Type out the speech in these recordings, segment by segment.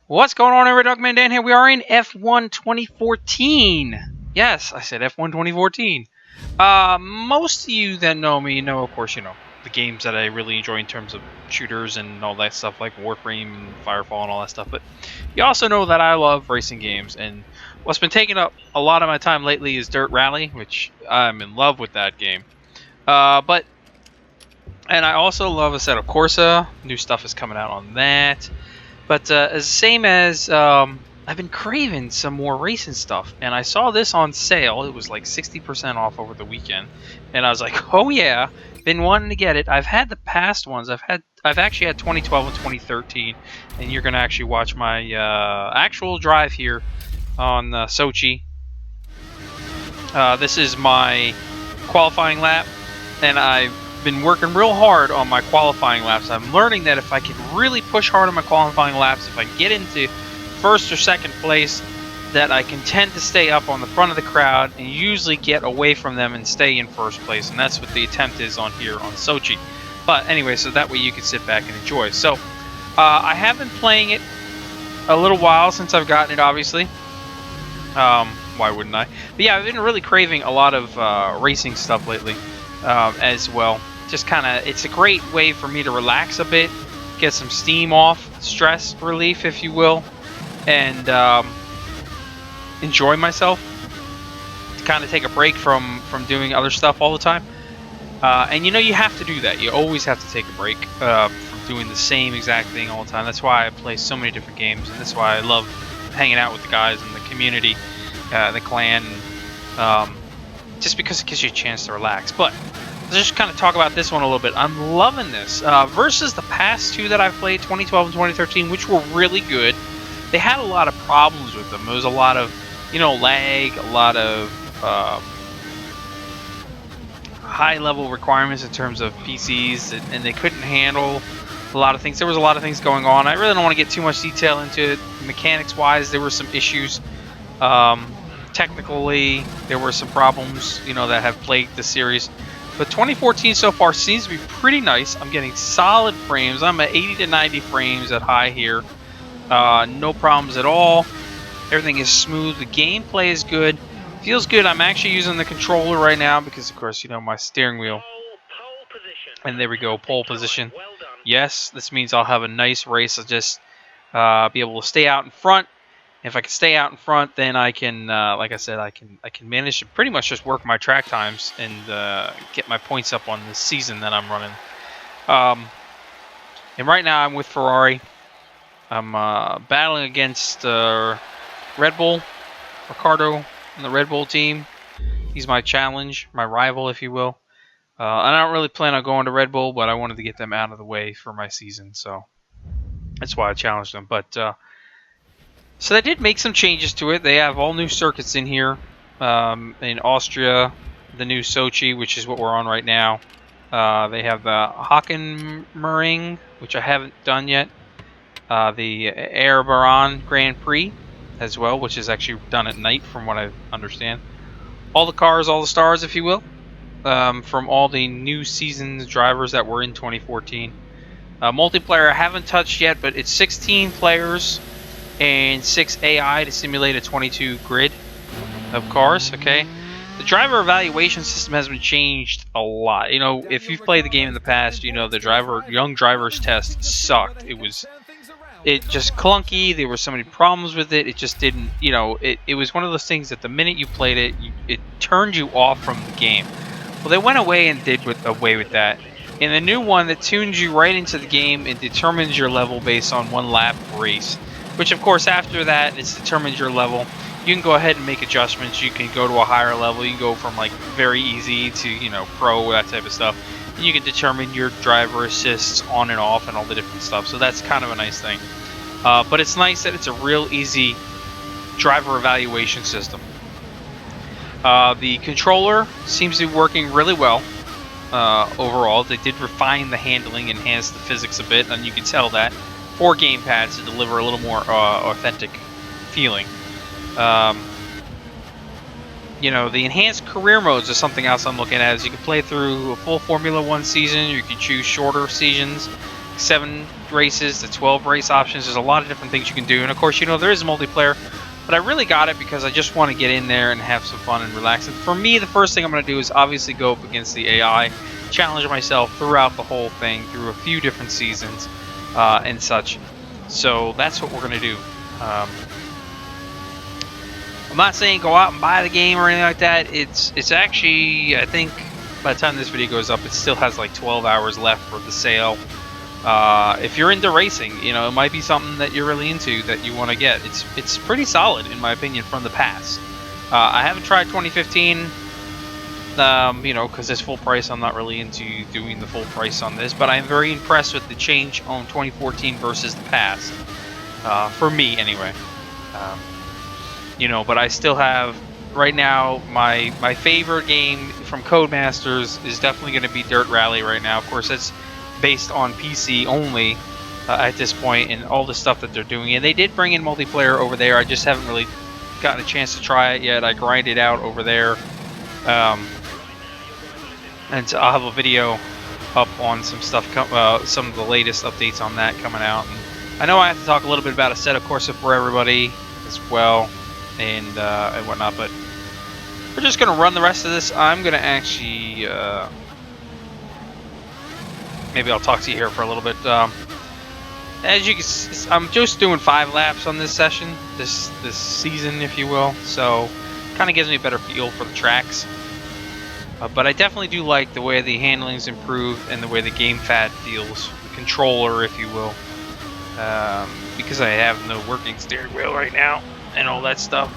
What's going on, everybody? Dogman Dan here. We are in F1 2014. Yes, I said F1 2014. Most of you that know me know, of course, the games that I really enjoy in terms of shooters and all that stuff, like WARFRAME and Firefall and all that stuff. But you also know that I love racing games, and what's been taking up a lot of my time lately is Dirt Rally, which I'm in love with that game. And I also love Assetto Corsa. New stuff is coming out on that. But same as I've been craving some more racing stuff, and I saw this on sale. It was like 60% off over the weekend, and I was like, "Oh yeah!" Been wanting to get it. I've had the past ones. I've actually had 2012 and 2013, and you're gonna actually watch my actual drive here on Sochi. This is my qualifying lap, and I've been working real hard on my qualifying laps. I'm learning that if I can really push hard on my qualifying laps, if I get into first or second place, that I can tend to stay up on the front of the crowd and usually get away from them and stay in first place. And that's what the attempt is on here on Sochi. But anyway, so that way you can sit back and enjoy. So I have been playing it a little while since I've gotten it, obviously. Why wouldn't I? But yeah, I've been really craving a lot of racing stuff lately as well. Just kind of, it's a great way for me to relax a bit, get some steam off, stress relief, if you will, and enjoy myself. To kind of take a break from doing other stuff all the time. And you have to do that. You always have to take a break from doing the same exact thing all the time. That's why I play so many different games, and that's why I love hanging out with the guys in the community, the clan, just because it gives you a chance to relax. But let's just kind of talk about this one a little bit. I'm loving this. Versus the past two that I've played, 2012 and 2013, which were really good. They had a lot of problems with them. There was a lot of, lag, a lot of high-level requirements in terms of PCs, and they couldn't handle a lot of things. There was a lot of things going on. I really don't want to get too much detail into it. Mechanics-wise, there were some issues. Technically, there were some problems, that have plagued the series. But 2014 so far seems to be pretty nice. I'm getting solid frames. I'm at 80 to 90 frames at high here. No problems at all. Everything is smooth. The gameplay is good. Feels good. I'm actually using the controller right now because, of course, my steering wheel. And there we go, pole position. Yes, this means I'll have a nice race. I'll just be able to stay out in front. If I can stay out in front, then I can, like I said, I can manage to pretty much just work my track times and get my points up on the season that I'm running. And right now I'm with Ferrari. I'm battling against Red Bull, Ricardo, and the Red Bull team. He's my challenge, my rival, if you will. And I don't really plan on going to Red Bull, but I wanted to get them out of the way for my season, so that's why I challenged them. But so they did make some changes to it. They have all new circuits in here. In Austria, the new Sochi, which is what we're on right now. They have the Hockenheimring, which I haven't done yet. The Erebaran Grand Prix as well, which is actually done at night from what I understand. All the cars, all the stars, if you will, from all the new season's drivers that were in 2014. Multiplayer I haven't touched yet, but it's 16 players and 6 AI to simulate a 22 grid of cars. Okay, the driver evaluation system has been changed a lot. If you've played the game in the past, the young drivers test sucked. It just clunky. There were so many problems with it. It just didn't. It was one of those things that the minute you played it, it turned you off from the game. Well, they went away and did away with that. In the new one, that tunes you right into the game and determines your level based on one lap race. Which, of course, after that, it's determined your level. You can go ahead and make adjustments. You can go to a higher level. You can go from, like, very easy to, pro, that type of stuff. And you can determine your driver assists on and off and all the different stuff. So that's kind of a nice thing. But it's nice that it's a real easy driver evaluation system. The controller seems to be working really well overall. They did refine the handling, enhance the physics a bit, and you can tell that. 4 gamepads to deliver a little more authentic feeling. The enhanced career modes is something else I'm looking at. As you can play through a full Formula 1 season, you can choose shorter seasons. 7 races to 12 race options. There's a lot of different things you can do, and of course, you know, there is multiplayer, but I really got it because I just want to get in there and have some fun and relax. And for me, the first thing I'm going to do is obviously go up against the AI, challenge myself throughout the whole thing, through a few different seasons and such. So that's what we're going to do. I'm not saying go out and buy the game or anything like that. It's actually, I think by the time this video goes up, it still has like 12 hours left for the sale. If you're into racing, you know, it might be something that you're really into that you want to get. It's pretty solid in my opinion from the past. I haven't tried 2015, you know, because it's full price. I'm not really into doing the full price on this, but I'm very impressed with the change on 2014 versus the past. For me, anyway. You know, but I still have right now my favorite game from Codemasters is definitely going to be Dirt Rally right now. Of course, it's based on PC only at this point, and all the stuff that they're doing. And they did bring in multiplayer over there. I just haven't really gotten a chance to try it yet. I grinded out over there, and so I'll have a video up on some stuff, some of the latest updates on that coming out. And I know I have to talk a little bit about Assetto Corsa for everybody as well, and whatnot, but we're just gonna run the rest of this. I'm gonna actually maybe I'll talk to you here for a little bit. As you can see, I'm just doing 5 laps on this session, this season, if you will, so kind of gives me a better feel for the tracks. But I definitely do like the way the handling's improved and the way the gamepad feels, the controller, if you will, because I have no working steering wheel right now and all that stuff.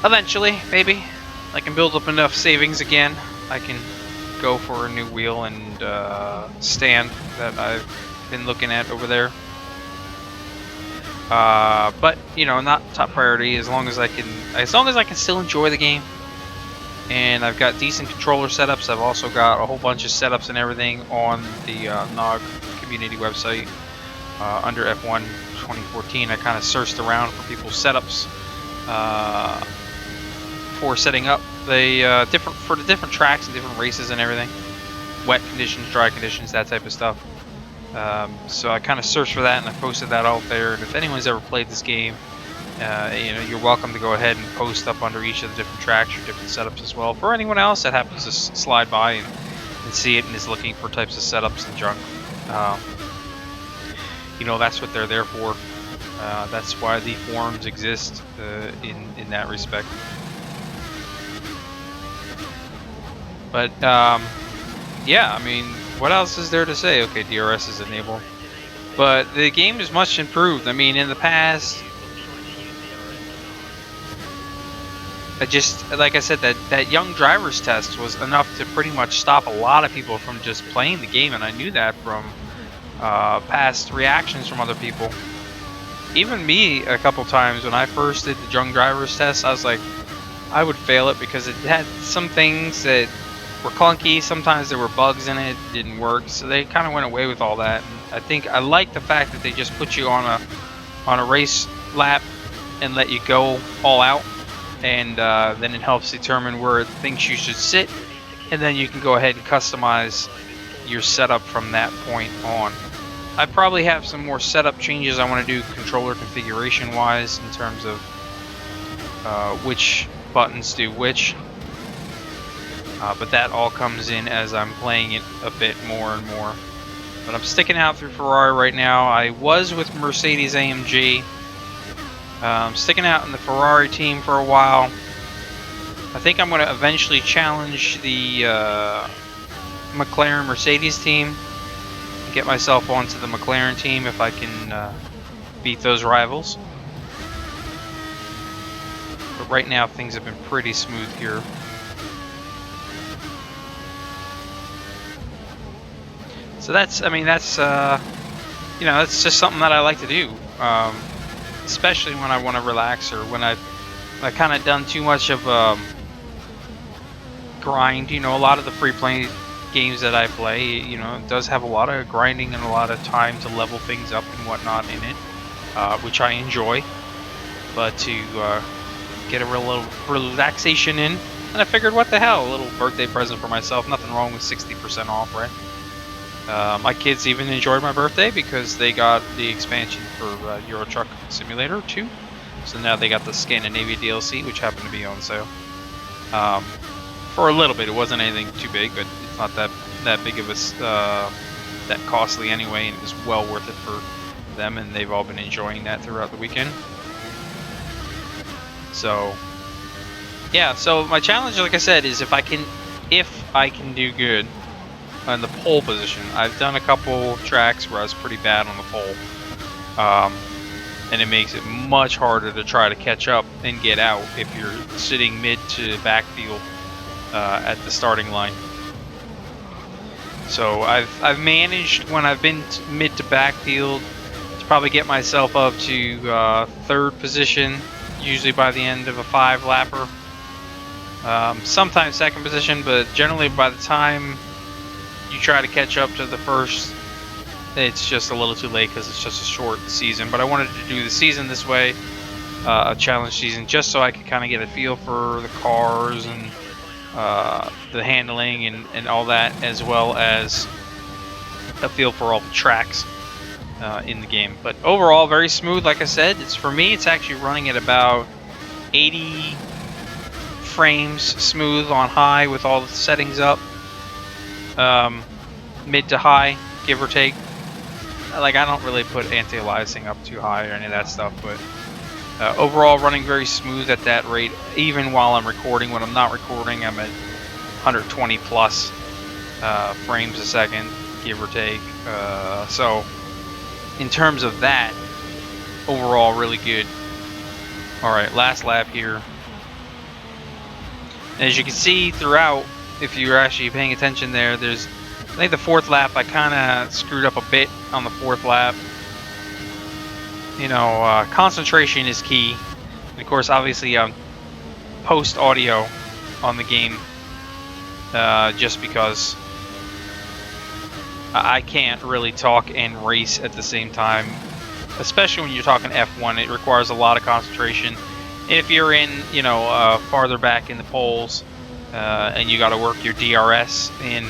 Eventually, maybe I can build up enough savings again. I can go for a new wheel and stand that I've been looking at over there. But you know, not top priority. As long as I can still enjoy the game. And I've got decent controller setups. I've also got a whole bunch of setups and everything on the NOG community website under F1 2014. I kind of searched around for people's setups for setting up the different tracks and different races and everything, wet conditions, dry conditions, that type of stuff. So I kind of searched for that and I posted that out there. And if anyone's ever played this game, you know, you're welcome to go ahead and post up under each of the different tracks or different setups as well. For anyone else that happens to slide by and see it and is looking for types of setups and junk, you know, that's what they're there for. That's why the forums exist in that respect. But yeah, I mean, what else is there to say? Okay, DRS is enabled, but the game is much improved. I mean, in the past, like I said, that young driver's test was enough to pretty much stop a lot of people from just playing the game, and I knew that from past reactions from other people. Even me, a couple times when I first did the young driver's test, I was like, I would fail it because it had some things that were clunky. Sometimes there were bugs in it, didn't work, so they kind of went away with all that. And I think I like the fact that they just put you on a race lap and let you go all out, and then it helps determine where it thinks you should sit, and then you can go ahead and customize your setup from that point on. I probably have some more setup changes I want to do controller configuration wise in terms of which buttons do which, but that all comes in as I'm playing it a bit more and more. But I'm sticking out through Ferrari right now. I was with Mercedes AMG. Sticking out in the Ferrari team for a while. I think I'm going to eventually challenge the McLaren Mercedes team and get myself onto the McLaren team if I can beat those rivals. But right now things have been pretty smooth here. So that's, I mean, that's you know, that's just something that I like to do. Especially when I want to relax, or when I've kind of done too much of grind. You know, a lot of the free play games that I play, you know, it does have a lot of grinding and a lot of time to level things up and whatnot in it, which I enjoy. But to get a little relaxation in, and I figured, what the hell, a little birthday present for myself. Nothing wrong with 60% off, right? My kids even enjoyed my birthday because they got the expansion for Euro Truck Simulator 2. So now they got the Scandinavia DLC, which happened to be on sale. For a little bit, it wasn't anything too big, but it's not that big of a that costly anyway, and it was well worth it for them, and they've all been enjoying that throughout the weekend. So yeah, so my challenge, like I said, is if I can do good on the pole position. I've done a couple tracks where I was pretty bad on the pole, and it makes it much harder to try to catch up and get out if you're sitting mid to backfield at the starting line. So I've managed when I've been mid to backfield to probably get myself up to third position, usually by the end of a 5-lapper. Sometimes second position, but generally by the time you try to catch up to the first, it's just a little too late because it's just a short season. But I wanted to do the season this way, a challenge season, just so I could kind of get a feel for the cars and the handling and all that, as well as a feel for all the tracks in the game. But overall, very smooth. Like I said, for me, it's actually running at about 80 frames smooth on high with all the settings up. Mid to high, give or take. Like, I don't really put anti-aliasing up too high or any of that stuff, but overall running very smooth at that rate, even while I'm recording. When I'm not recording, I'm at 120 plus frames a second, give or take. So in terms of that, overall really good. Alright, last lap here. As you can see throughout, if you're actually paying attention there, there's, I think the 4th lap, I kind of screwed up a bit on the 4th lap. You know, concentration is key. And of course, obviously, post audio on the game, just because I can't really talk and race at the same time. Especially when you're talking F1, it requires a lot of concentration. If you're in, you know, farther back in the polls, and you got to work your DRS in,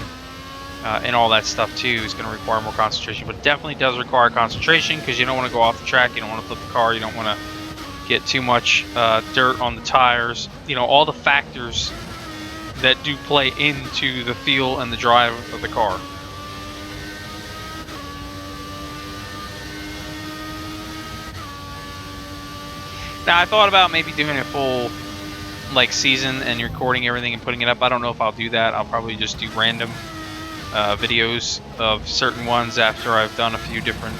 and all that stuff too, is going to require more concentration. But it definitely does require concentration because you don't want to go off the track, you don't want to flip the car, you don't want to get too much dirt on the tires. You know, all the factors that do play into the feel and the drive of the car. Now, I thought about maybe doing a full like season and recording everything and putting it up. I don't know if I'll do that. I'll probably just do random videos of certain ones after I've done a few different,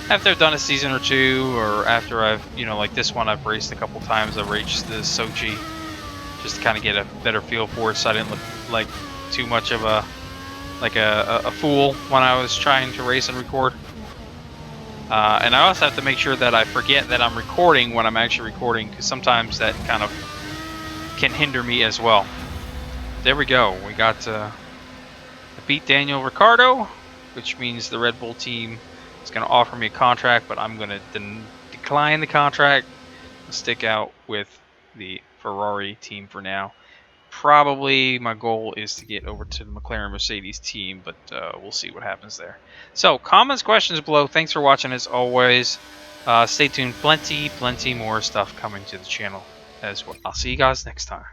after I've done a season or two, or after I've, you know, like this one I've raced a couple times. I've raced the Sochi just to kind of get a better feel for it, so I didn't look like too much of a fool when I was trying to race and record. And I also have to make sure that I forget that I'm recording when I'm actually recording, because sometimes that kind of can hinder me as well. There we go. We got I beat Daniel Ricciardo, which means the Red Bull team is going to offer me a contract, but I'm going to decline the contract and stick out with the Ferrari team for now. Probably my goal is to get over to the McLaren Mercedes team, but we'll see what happens there. So, comments, questions below. Thanks for watching as always. Stay tuned. Plenty more stuff coming to the channel as well. I'll see you guys next time.